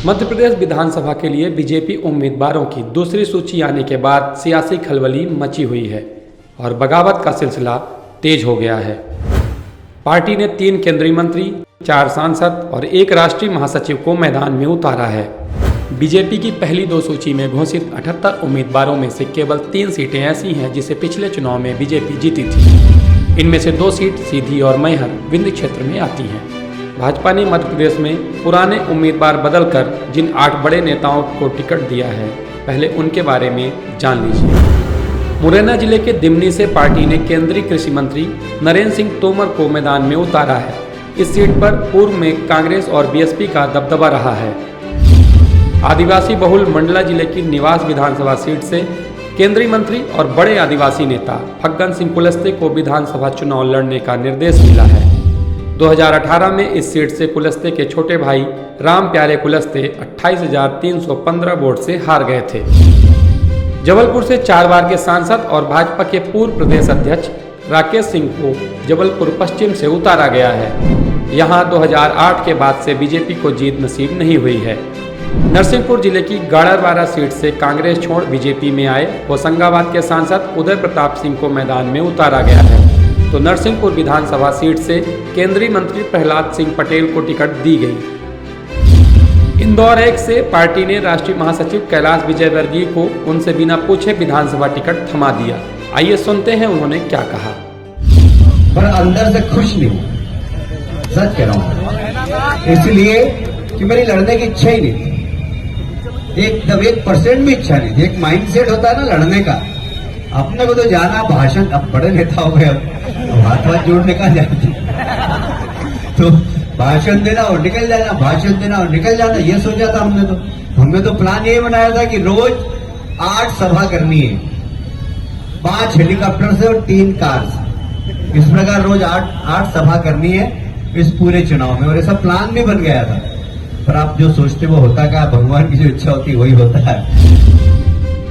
मध्य प्रदेश विधानसभा के लिए बीजेपी उम्मीदवारों की दूसरी सूची आने के बाद सियासी खलबली मची हुई है और बगावत का सिलसिला तेज हो गया है। पार्टी ने 3 केंद्रीय मंत्री, 4 सांसद और 1 राष्ट्रीय महासचिव को मैदान में उतारा है। बीजेपी की पहली 2 सूची में घोषित 78 उम्मीदवारों में से केवल 3 सीटें ऐसी हैं जिसे पिछले चुनाव में बीजेपी जीती थी। इनमें से 2 सीट सीधी और मैहर विंध्य क्षेत्र में आती हैं। भाजपा ने मध्य प्रदेश में पुराने उम्मीदवार बदलकर जिन 8 बड़े नेताओं को टिकट दिया है, पहले उनके बारे में जान लीजिए। मुरैना जिले के दिमनी से पार्टी ने केंद्रीय कृषि मंत्री नरेंद्र सिंह तोमर को मैदान में उतारा है। इस सीट पर पूर्व में कांग्रेस और बीएसपी का दबदबा रहा है। आदिवासी बहुल मंडला जिले की निवास विधानसभा सीट से केंद्रीय मंत्री और बड़े आदिवासी नेता फग्गन सिंह कुलस्ते को विधानसभा चुनाव लड़ने का निर्देश मिला है। 2018 में इस सीट से कुलस्ते के छोटे भाई राम प्यारे कुलस्ते 28,315 वोट से हार गए थे। जबलपुर से 4 बार के सांसद और भाजपा के पूर्व प्रदेश अध्यक्ष राकेश सिंह को जबलपुर पश्चिम से उतारा गया है। यहां 2008 के बाद से बीजेपी को जीत नसीब नहीं हुई है। नरसिंहपुर जिले की गाड़रवारा सीट से कांग्रेस छोड़ बीजेपी में आए होशंगाबाद के सांसद उदय प्रताप सिंह को मैदान में उतारा गया है। तो नरसिंहपुर विधानसभा सीट से केंद्रीय मंत्री प्रहलाद सिंह पटेल को टिकट दी गई। इंदौर 1 से पार्टी ने राष्ट्रीय महासचिव कैलाश विजयवर्गीय को उनसे बिना पूछे विधानसभा टिकट थमा दिया। आइए सुनते हैं उन्होंने क्या कहा। पर अंदर से खुश नहीं, सच कह रहा हूं, इसलिए कि मेरी लड़ने की इच्छा ही नहीं थी। एकदम 1% भी इच्छा नहीं थी। एक माइंडसेट होता है ना लड़ने का, अपने को तो जाना भाषण, अब बड़े नेता हो गए, अब हाथ जोड़ने का जाती तो भाषण देना और निकल जाना, भाषण देना और निकल जाना, ये सोचा था हमने तो प्लान ये बनाया था कि रोज 8 सभा करनी है, 5 हेलीकॉप्टर से और 3 कार से। इस प्रकार रोज 8 सभा करनी है इस पूरे चुनाव में, और ऐसा प्लान भी बन गया था। पर आप जो सोचते वो होता क्या, भगवान की जो इच्छा होती है वही होता है।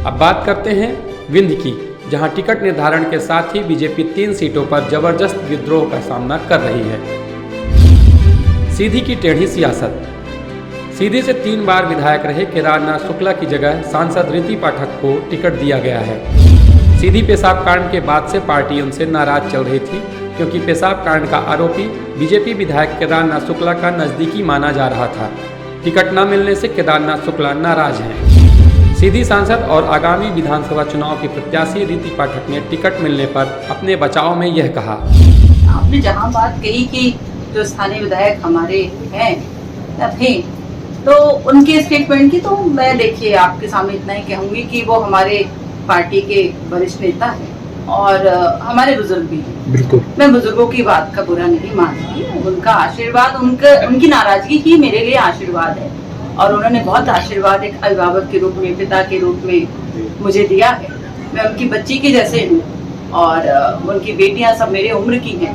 अब बात करते हैं विंध्य की, जहां टिकट निर्धारण के साथ ही बीजेपी 3 सीटों पर जबरदस्त विद्रोह का सामना कर रही है। सीधी की टेढ़ी सियासत। सीधी से 3 बार विधायक रहे केदारनाथ शुक्ला की जगह सांसद रीति पाठक को टिकट दिया गया है। सीधी पेशाब कांड के बाद से पार्टी उनसे नाराज चल रही थी, क्योंकि पेशाब कांड का आरोपी बीजेपी विधायक केदारनाथ शुक्ला का नजदीकी माना जा रहा था। टिकट न मिलने से केदारनाथ शुक्ला नाराज हैं। सीधी सांसद और आगामी विधानसभा चुनाव की प्रत्याशी रीति पाठक ने टिकट मिलने पर अपने बचाव में यह कहा। आपने जहां बात कही कि जो स्थानीय विधायक हमारे हैं थे, तो उनके स्टेटमेंट की तो मैं देखिए आपके सामने इतना ही कहूंगी कि वो हमारे पार्टी के वरिष्ठ नेता हैं और हमारे बुजुर्ग भी हैं। बिल्कुल, मैं बुजुर्गों की बात का बुरा नहीं मानती। उनका आशीर्वाद, उनकी नाराजगी ही मेरे लिए आशीर्वाद है, और उन्होंने बहुत आशीर्वाद एक अभिभावक के रूप में, पिता के रूप में मुझे दिया है। मैं उनकी बच्ची के जैसे हूँ और उनकी बेटियां सब मेरे उम्र की हैं,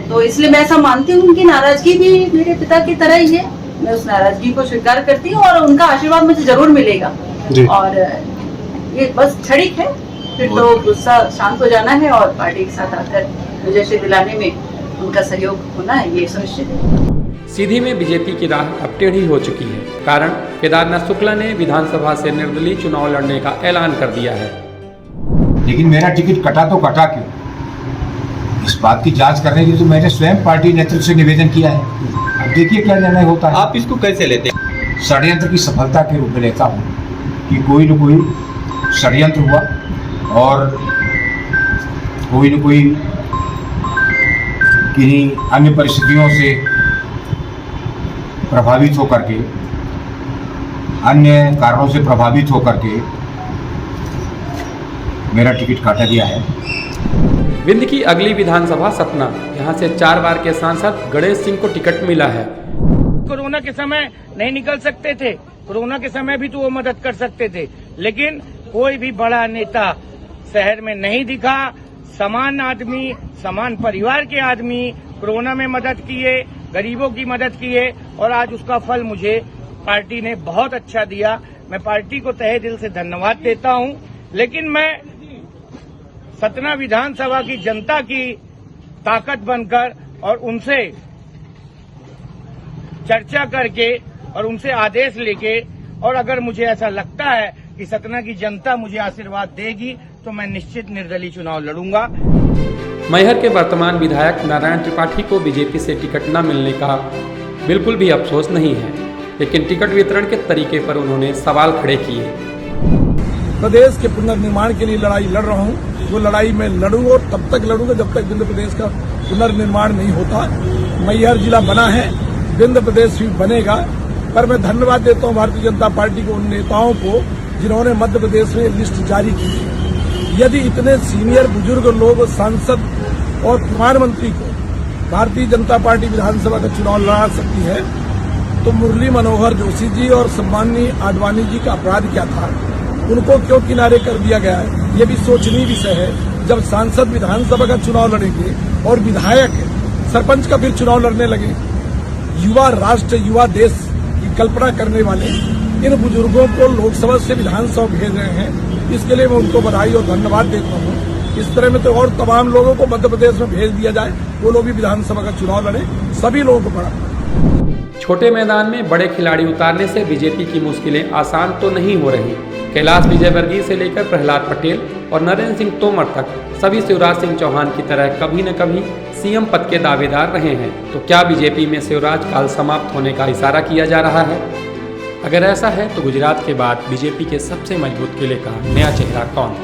तो इसलिए मैं ऐसा मानती हूँ उनकी नाराजगी भी मेरे पिता की तरह ही है। मैं उस नाराजगी को स्वीकार करती हूँ और उनका आशीर्वाद मुझे जरूर मिलेगा। और ये बस क्षणिक है, फिर तो गुस्सा शांत हो जाना है और पार्टी के साथ आकर विजय दिलाने में उनका सहयोग होना है, ये सुनिश्चित है। सीधी में बीजेपी की राह अब टेढ़ी हो चुकी है। कारण केदारनाथ शुक्ला ने विधानसभा से निर्दलीय चुनाव लड़ने का ऐलान कर दिया है। लेकिन मेरा टिकट कटा तो कटा क्यों, इस बात की जांच करने की तो मैंने स्वयं पार्टी नेतृत्व से निवेदन किया है। अब देखिए क्या निर्णय होता है। आप इसको कैसे लेते हैं? षड्यंत्र की सफलता के रूप में लेता हूँ कि कोई न कोई षड्यंत्र हुआ और कोई न कोई किन्हीं अन्य परिस्थितियों से प्रभावित होकर के, अन्य कारणों से प्रभावित होकर के मेरा टिकट काटा गया है। विंध्य की अगली विधानसभा सतना, यहां से 4 बार के सांसद गणेश सिंह को टिकट मिला है। कोरोना के समय नहीं निकल सकते थे, कोरोना के समय भी तो वो मदद कर सकते थे, लेकिन कोई भी बड़ा नेता शहर में नहीं दिखा। समान आदमी, समान परिवार के आदमी कोरोना में मदद किए, गरीबों की मदद किए, और आज उसका फल मुझे पार्टी ने बहुत अच्छा दिया। मैं पार्टी को तहे दिल से धन्यवाद देता हूं। लेकिन मैं सतना विधानसभा की जनता की ताकत बनकर और उनसे चर्चा करके और उनसे आदेश लेके, और अगर मुझे ऐसा लगता है कि सतना की जनता मुझे आशीर्वाद देगी तो मैं निश्चित निर्दलीय चुनाव लड़ूंगा। मैहर के वर्तमान विधायक नारायण त्रिपाठी को बीजेपी से टिकट न मिलने का बिल्कुल भी अफसोस नहीं है, लेकिन टिकट वितरण के तरीके पर उन्होंने सवाल खड़े किए। प्रदेश के पुनर्निर्माण के लिए लड़ाई लड़ रहा हूँ। वो लड़ाई मैं लड़ूंगा और तब तक लड़ूंगा जब तक विंध्य प्रदेश का पुनर्निर्माण नहीं होता। मैहर जिला बना है, विंध्य प्रदेश भी बनेगा। पर मैं धन्यवाद देता हूँ भारतीय जनता पार्टी को, उन नेताओं को जिन्होंने मध्य प्रदेश में लिस्ट जारी की है। यदि इतने सीनियर बुजुर्ग लोग, सांसद और प्रधानमंत्री को भारतीय जनता पार्टी विधानसभा का चुनाव लड़ा सकती है, तो मुरली मनोहर जोशी जी और सम्माननीय आडवाणी जी का अपराध क्या था? उनको क्यों किनारे कर दिया गया है? ये भी सोचनीय विषय है। जब सांसद विधानसभा का चुनाव लड़ेंगे और विधायक सरपंच का फिर चुनाव लड़ने लगे, युवा राष्ट्र, युवा देश की कल्पना करने वाले इन बुजुर्गों को लोकसभा से विधानसभा भेज रहे हैं। इसके लिए मैं उनको बधाई और धन्यवाद देता हूँ। इस तरह में तो और तमाम लोगों को मध्य प्रदेश में भेज दिया जाए, वो लोग भी विधानसभा का चुनाव लड़े, सभी लोगों को बड़ा। छोटे मैदान में बड़े खिलाड़ी उतारने से बीजेपी की मुश्किलें आसान तो नहीं हो रही। कैलाश विजयवर्गीय से लेकर प्रहलाद पटेल और नरेंद्र सिंह तोमर तक सभी शिवराज सिंह चौहान की तरह कभी न कभी सीएम पद के दावेदार रहे हैं। तो क्या बीजेपी में शिवराज काल समाप्त होने का इशारा किया जा रहा है? अगर ऐसा है तो गुजरात के बाद बीजेपी के सबसे मजबूत किले का नया चेहरा कौन?